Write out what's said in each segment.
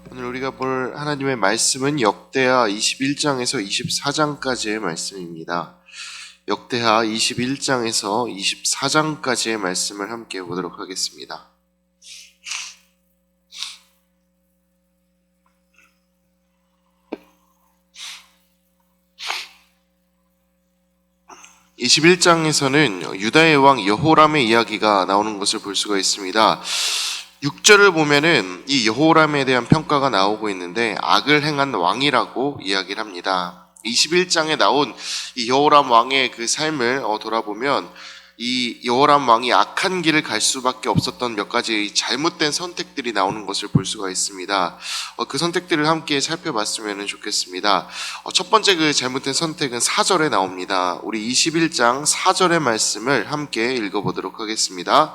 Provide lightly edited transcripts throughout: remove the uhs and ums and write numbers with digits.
오늘 우리가 볼 하나님의 말씀은 역대하 21장에서 24장까지의 말씀입니다. 역대하 21장에서 24장까지의 말씀을 함께 보도록 하겠습니다. 21장에서는 유다의 왕 여호람의 이야기가 나오는 것을 볼 수가 있습니다. 6절을 보면은 이 여호람에 대한 평가가 나오고 있는데 악을 행한 왕이라고 이야기를 합니다. 21장에 나온 이 여호람 왕의 그 삶을 돌아보면 이 여호람 왕이 악한 길을 갈 수밖에 없었던 몇 가지 잘못된 선택들이 나오는 것을 볼 수가 있습니다. 그 선택들을 함께 살펴봤으면 좋겠습니다. 첫 번째 그 잘못된 선택은 4절에 나옵니다. 우리 21장 4절의 말씀을 함께 읽어보도록 하겠습니다.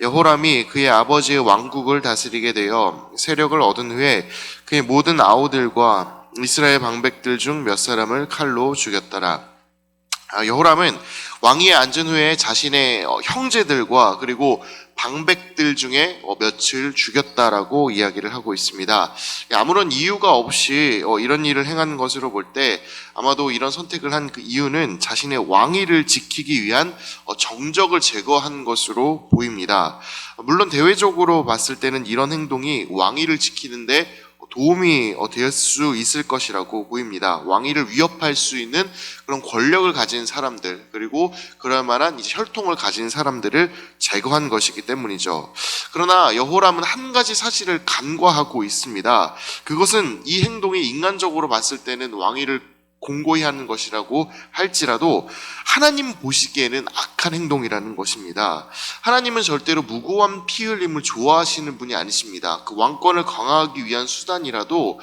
여호람이 그의 아버지의 왕국을 다스리게 되어 세력을 얻은 후에 그의 모든 아우들과 이스라엘 방백들 중 몇 사람을 칼로 죽였더라. 여호람은 왕위에 앉은 후에 자신의 형제들과 그리고 방백들 중에 몇을 죽였다라고 이야기를 하고 있습니다. 아무런 이유가 없이 이런 일을 행한 것으로 볼 때 아마도 이런 선택을 한 그 이유는 자신의 왕위를 지키기 위한 정적을 제거한 것으로 보입니다. 물론 대외적으로 봤을 때는 이런 행동이 왕위를 지키는데 도움이 될 수 있을 것이라고 보입니다. 왕위를 위협할 수 있는 그런 권력을 가진 사람들, 그리고 그럴 만한 이제 혈통을 가진 사람들을 제거한 것이기 때문이죠. 그러나 여호람은 한 가지 사실을 간과하고 있습니다. 그것은 이 행동이 인간적으로 봤을 때는 왕위를 공고히 하는 것이라고 할지라도 하나님 보시기에는 악한 행동이라는 것입니다. 하나님은 절대로 무고한 피 흘림을 좋아하시는 분이 아니십니다. 그 왕권을 강화하기 위한 수단이라도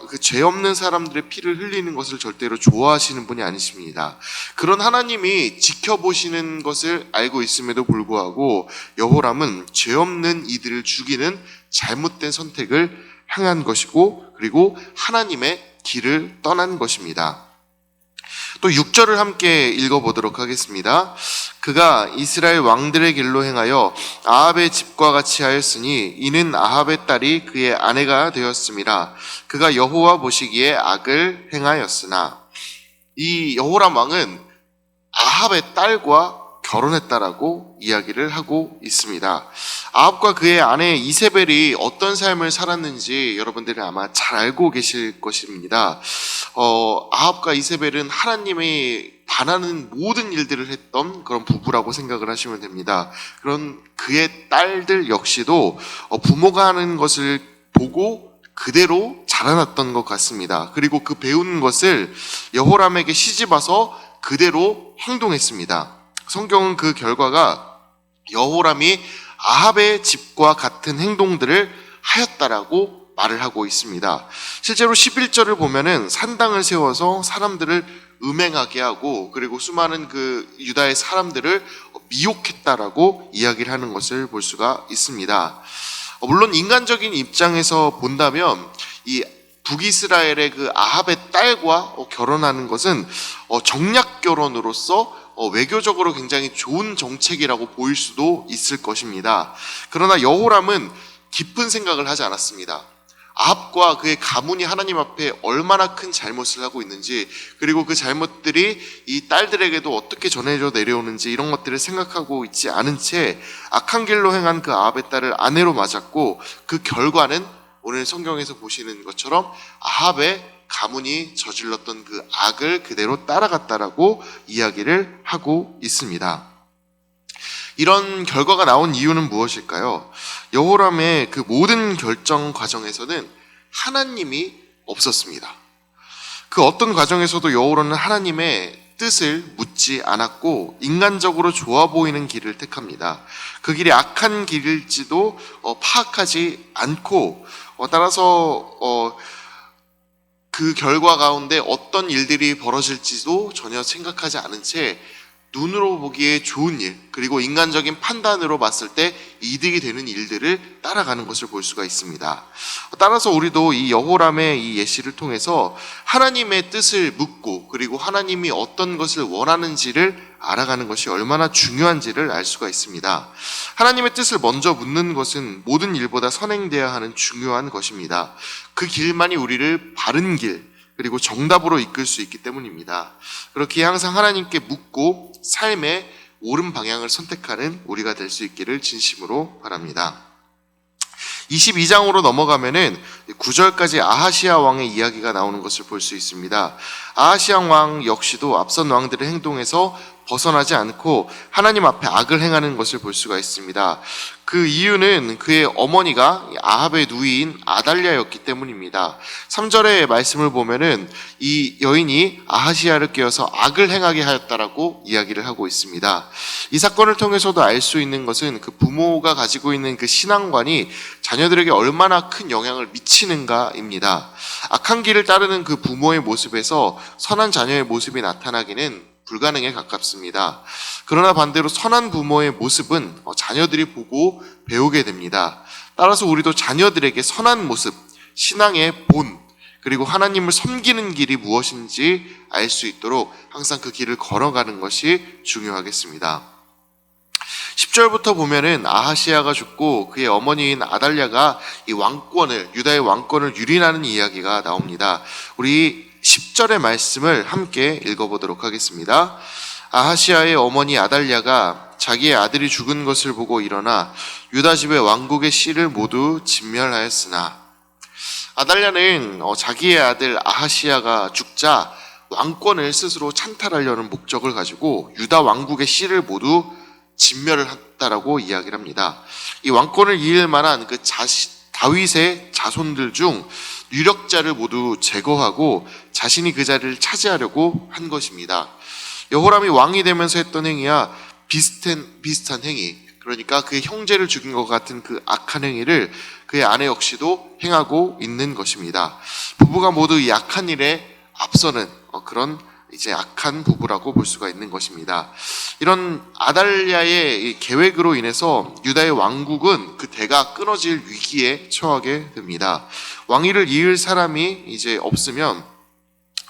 그 죄 없는 사람들의 피를 흘리는 것을 절대로 좋아하시는 분이 아니십니다. 그런 하나님이 지켜보시는 것을 알고 있음에도 불구하고 여호람은 죄 없는 이들을 죽이는 잘못된 선택을 행한 것이고, 그리고 하나님의 길을 떠난 것입니다. 또 6절을 함께 읽어보도록 하겠습니다. 그가 이스라엘 왕들의 길로 행하여 아합의 집과 같이 하였으니 이는 아합의 딸이 그의 아내가 되었음이라. 그가 여호와 보시기에 악을 행하였으나. 이 여호람 왕은 아합의 딸과 결혼했다라고 이야기를 하고 있습니다. 아합과 그의 아내 이세벨이 어떤 삶을 살았는지 여러분들이 아마 잘 알고 계실 것입니다. 아합과 이세벨은 하나님이 반하는 모든 일들을 했던 그런 부부라고 생각을 하시면 됩니다. 그런 그의 딸들 역시도 부모가 하는 것을 보고 그대로 자라났던 것 같습니다. 그리고 그 배운 것을 여호람에게 시집와서 그대로 행동했습니다. 성경은 그 결과가 여호람이 아합의 집과 같은 행동들을 하였다라고 말을 하고 있습니다. 실제로 11절을 보면은 산당을 세워서 사람들을 음행하게 하고, 그리고 수많은 그 유다의 사람들을 미혹했다라고 이야기를 하는 것을 볼 수가 있습니다. 물론 인간적인 입장에서 본다면 이 북이스라엘의 그 아합의 딸과 결혼하는 것은 정략 결혼으로서 외교적으로 굉장히 좋은 정책이라고 보일 수도 있을 것입니다. 그러나 여호람은 깊은 생각을 하지 않았습니다. 아합과 그의 가문이 하나님 앞에 얼마나 큰 잘못을 하고 있는지, 그리고 그 잘못들이 이 딸들에게도 어떻게 전해져 내려오는지, 이런 것들을 생각하고 있지 않은 채 악한 길로 행한 그 아합의 딸을 아내로 맞았고, 그 결과는 오늘 성경에서 보시는 것처럼 아합의 가문이 저질렀던 그 악을 그대로 따라갔다라고 이야기를 하고 있습니다. 이런 결과가 나온 이유는 무엇일까요? 여호람의 그 모든 결정 과정에서는 하나님이 없었습니다. 그 어떤 과정에서도 여호람은 하나님의 뜻을 묻지 않았고 인간적으로 좋아 보이는 길을 택합니다. 그 길이 악한 길일지도 파악하지 않고, 따라서 그 결과 가운데 어떤 일들이 벌어질지도 전혀 생각하지 않은 채 눈으로 보기에 좋은 일, 그리고 인간적인 판단으로 봤을 때 이득이 되는 일들을 따라가는 것을 볼 수가 있습니다. 따라서 우리도 이 여호람의 이 예시를 통해서 하나님의 뜻을 묻고, 그리고 하나님이 어떤 것을 원하는지를 알아가는 것이 얼마나 중요한지를 알 수가 있습니다. 하나님의 뜻을 먼저 묻는 것은 모든 일보다 선행되어야 하는 중요한 것입니다. 그 길만이 우리를 바른 길, 그리고 정답으로 이끌 수 있기 때문입니다. 그렇게 항상 하나님께 묻고 삶의 옳은 방향을 선택하는 우리가 될 수 있기를 진심으로 바랍니다. 22장으로 넘어가면은 9절까지 아하시아 왕의 이야기가 나오는 것을 볼 수 있습니다. 아하시아 왕 역시도 앞선 왕들의 행동에서 벗어나지 않고 하나님 앞에 악을 행하는 것을 볼 수가 있습니다. 그 이유는 그의 어머니가 아합의 누이인 아달랴였기 때문입니다. 3절의 말씀을 보면은 이 여인이 아하시아를 깨워서 악을 행하게 하였다라고 이야기를 하고 있습니다. 이 사건을 통해서도 알 수 있는 것은 그 부모가 가지고 있는 그 신앙관이 자녀들에게 얼마나 큰 영향을 미치는가입니다. 악한 길을 따르는 그 부모의 모습에서 선한 자녀의 모습이 나타나기는 불가능에 가깝습니다. 그러나 반대로 선한 부모의 모습은 자녀들이 보고 배우게 됩니다. 따라서 우리도 자녀들에게 선한 모습, 신앙의 본, 그리고 하나님을 섬기는 길이 무엇인지 알 수 있도록 항상 그 길을 걸어가는 것이 중요하겠습니다. 10절부터 보면은 아하시아가 죽고 그의 어머니인 아달랴가 이 왕권을, 유다의 왕권을 유린하는 이야기가 나옵니다. 우리 10절의 말씀을 함께 읽어보도록 하겠습니다. 아하시아의 어머니 아달랴가 자기의 아들이 죽은 것을 보고 일어나 유다 집의 왕국의 씨를 모두 진멸하였으나, 아달랴는 자기의 아들 아하시아가 죽자 왕권을 스스로 찬탈하려는 목적을 가지고 유다 왕국의 씨를 모두 진멸을 했다라고 이야기를 합니다. 이 왕권을 이을 만한 그 다윗의 자손들 중 유력자를 모두 제거하고 자신이 그 자리를 차지하려고 한 것입니다. 여호람이 왕이 되면서 했던 행위와 비슷한 행위, 그러니까 그의 형제를 죽인 것 같은 그 악한 행위를 그의 아내 역시도 행하고 있는 것입니다. 부부가 모두 이 악한 일에 앞서는 그런 이제 악한 부부라고 볼 수가 있는 것입니다. 이런 아달랴의 이 계획으로 인해서 유다의 왕국은 그 대가 끊어질 위기에 처하게 됩니다. 왕위를 이을 사람이 이제 없으면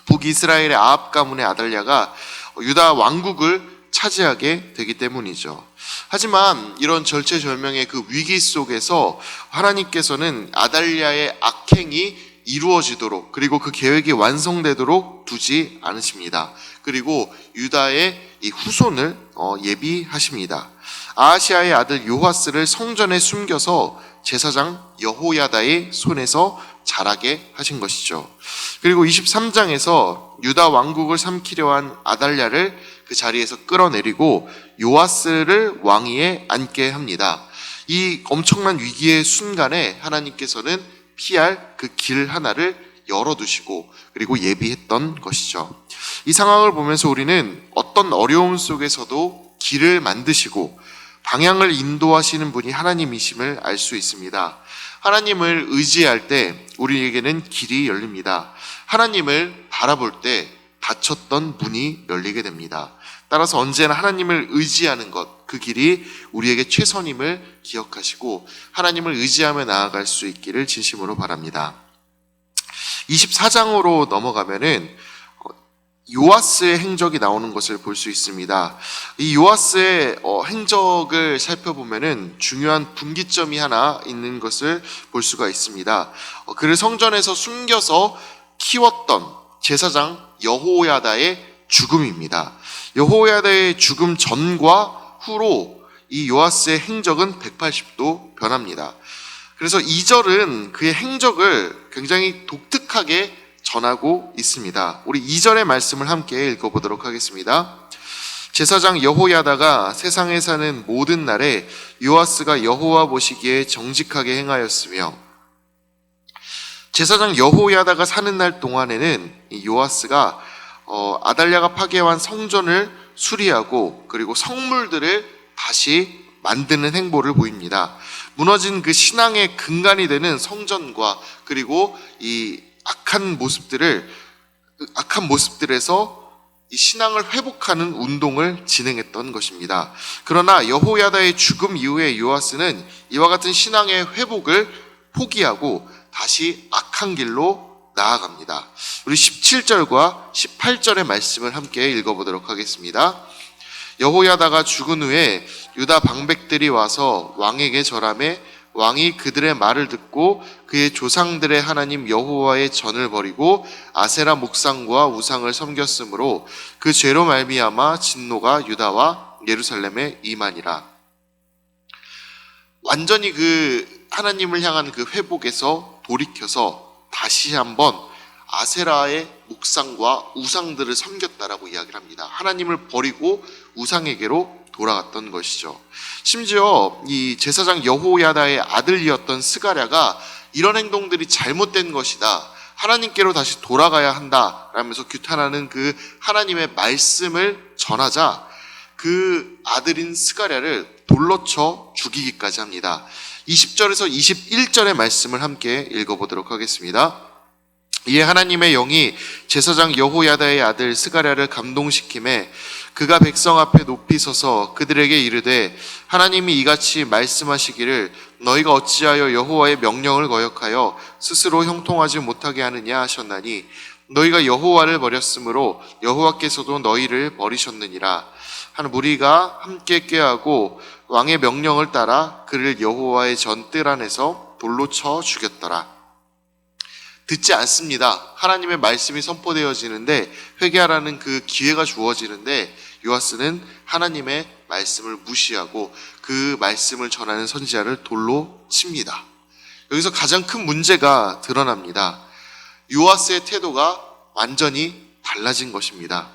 북이스라엘의 아합 가문의 아달랴가 유다 왕국을 차지하게 되기 때문이죠. 하지만 이런 절체절명의 그 위기 속에서 하나님께서는 아달랴의 악행이 이루어지도록, 그리고 그 계획이 완성되도록 두지 않으십니다. 그리고 유다의 이 후손을 예비하십니다. 아하시아의 아들 요하스를 성전에 숨겨서 제사장 여호야다의 손에서 자라게 하신 것이죠. 그리고 23장에서 유다 왕국을 삼키려 한 아달랴를 그 자리에서 끌어내리고 요하스를 왕위에 앉게 합니다. 이 엄청난 위기의 순간에 하나님께서는 피할 그 길 하나를 열어두시고 그리고 예비했던 것이죠. 이 상황을 보면서 우리는 어떤 어려움 속에서도 길을 만드시고 방향을 인도하시는 분이 하나님이심을 알 수 있습니다. 하나님을 의지할 때 우리에게는 길이 열립니다. 하나님을 바라볼 때 닫혔던 문이 열리게 됩니다. 따라서 언제나 하나님을 의지하는 것, 그 길이 우리에게 최선임을 기억하시고 하나님을 의지하며 나아갈 수 있기를 진심으로 바랍니다. 24장으로 넘어가면은 요아스의 행적이 나오는 것을 볼 수 있습니다. 이 요아스의 행적을 살펴보면은 중요한 분기점이 하나 있는 것을 볼 수가 있습니다. 그를 성전에서 숨겨서 키웠던 제사장 여호야다의 죽음입니다. 여호야다의 죽음 전과 후로 이 요아스의 행적은 180도 변합니다. 그래서 2절은 그의 행적을 굉장히 독특하게 전하고 있습니다. 우리 2절의 말씀을 함께 읽어보도록 하겠습니다. 제사장 여호야다가 세상에 사는 모든 날에 요아스가 여호와 보시기에 정직하게 행하였으며, 제사장 여호야다가 사는 날 동안에는 이 요아스가 아달랴가 파괴한 성전을 수리하고 그리고 성물들을 다시 만드는 행보를 보입니다. 무너진 그 신앙의 근간이 되는 성전과 그리고 이 악한 모습들에서 이 신앙을 회복하는 운동을 진행했던 것입니다. 그러나 여호야다의 죽음 이후에 요아스는 이와 같은 신앙의 회복을 포기하고 다시 악한 길로 나아갑니다. 우리 17절과 18절의 말씀을 함께 읽어보도록 하겠습니다. 여호야다가 죽은 후에 유다 방백들이 와서 왕에게 절하매 왕이 그들의 말을 듣고 그의 조상들의 하나님 여호와의 전을 버리고 아세라 목상과 우상을 섬겼으므로 그 죄로 말미암아 진노가 유다와 예루살렘에 임하니라. 완전히 그 하나님을 향한 그 회복에서 돌이켜서 다시 한번 아세라의 목상과 우상들을 섬겼다라고 이야기를 합니다. 하나님을 버리고 우상에게로 돌아갔던 것이죠. 심지어 이 제사장 여호야다의 아들이었던 스가랴가 이런 행동들이 잘못된 것이다, 하나님께로 다시 돌아가야 한다 라면서 규탄하는 그 하나님의 말씀을 전하자 그 아들인 스가랴를 돌로 쳐 죽이기까지 합니다. 20절에서 21절의 말씀을 함께 읽어보도록 하겠습니다. 이에 하나님의 영이 제사장 여호야다의 아들 스가랴를 감동시키매 그가 백성 앞에 높이 서서 그들에게 이르되 하나님이 이같이 말씀하시기를 너희가 어찌하여 여호와의 명령을 거역하여 스스로 형통하지 못하게 하느냐 하셨나니 너희가 여호와를 버렸으므로 여호와께서도 너희를 버리셨느니라. 한 무리가 함께 꾀하고 왕의 명령을 따라 그를 여호와의 전뜰 안에서 돌로 쳐 죽였더라. 듣지 않습니다. 하나님의 말씀이 선포되어지는데 회개하라는 그 기회가 주어지는데 요아스는 하나님의 말씀을 무시하고 그 말씀을 전하는 선지자를 돌로 칩니다. 여기서 가장 큰 문제가 드러납니다. 요아스의 태도가 완전히 달라진 것입니다.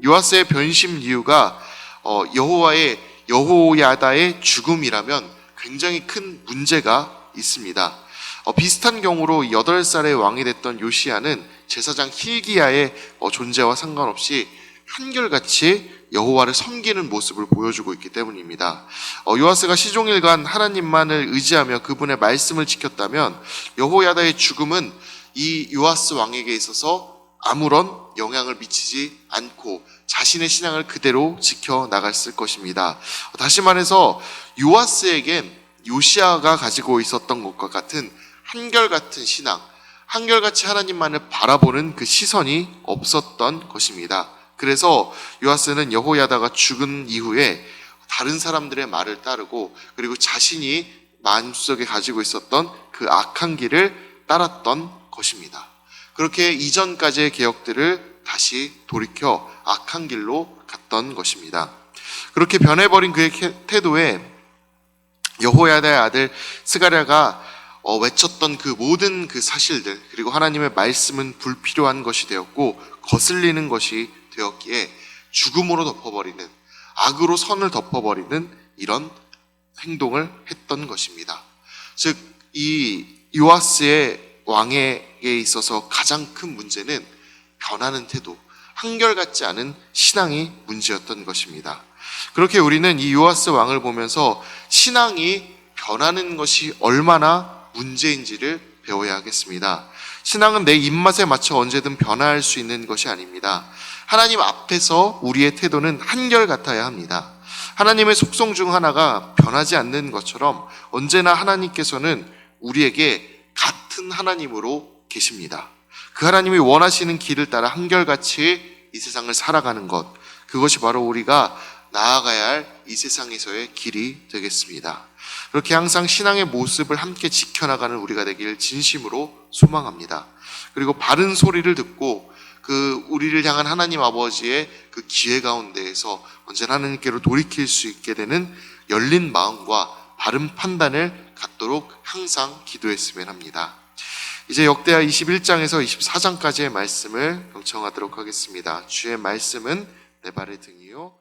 요아스의 변심 이유가 여호야다의 죽음이라면 굉장히 큰 문제가 있습니다. 비슷한 경우로 8살의 왕이 됐던 요시야는 제사장 힐기야의 존재와 상관없이 한결같이 여호와를 섬기는 모습을 보여주고 있기 때문입니다. 요아스가 시종일관 하나님만을 의지하며 그분의 말씀을 지켰다면 여호야다의 죽음은 이 요아스 왕에게 있어서 아무런 영향을 미치지 않고 자신의 신앙을 그대로 지켜나갔을 것입니다. 다시 말해서 요아스에겐 요시야가 가지고 있었던 것과 같은 한결같은 신앙, 한결같이 하나님만을 바라보는 그 시선이 없었던 것입니다. 그래서 요아스는 여호야다가 죽은 이후에 다른 사람들의 말을 따르고 그리고 자신이 마음속에 가지고 있었던 그 악한 길을 따랐던 것입니다. 그렇게 이전까지의 개혁들을 다시 돌이켜 악한 길로 갔던 것입니다. 그렇게 변해버린 그의 태도에 여호야다의 아들 스가랴가 외쳤던 그 모든 그 사실들, 그리고 하나님의 말씀은 불필요한 것이 되었고 거슬리는 것이 되었기에 죽음으로 덮어버리는, 악으로 선을 덮어버리는 이런 행동을 했던 것입니다. 즉 이 요아스의 왕에게 있어서 가장 큰 문제는 변하는 태도, 한결같지 않은 신앙이 문제였던 것입니다. 그렇게 우리는 이 요아스 왕을 보면서 신앙이 변하는 것이 얼마나 문제인지를 배워야 하겠습니다. 신앙은 내 입맛에 맞춰 언제든 변화할 수 있는 것이 아닙니다. 하나님 앞에서 우리의 태도는 한결같아야 합니다. 하나님의 속성 중 하나가 변하지 않는 것처럼 언제나 하나님께서는 우리에게 같은 하나님으로 계십니다. 그 하나님이 원하시는 길을 따라 한결같이 이 세상을 살아가는 것, 그것이 바로 우리가 나아가야 할 이 세상에서의 길이 되겠습니다. 그렇게 항상 신앙의 모습을 함께 지켜나가는 우리가 되길 진심으로 소망합니다. 그리고 바른 소리를 듣고 그 우리를 향한 하나님 아버지의 그 기회 가운데에서 언제나 하나님께로 돌이킬 수 있게 되는 열린 마음과 바른 판단을 갖도록 항상 기도했으면 합니다. 이제 역대하 21장에서 24장까지의 말씀을 경청하도록 하겠습니다. 주의 말씀은 내 발의 등이요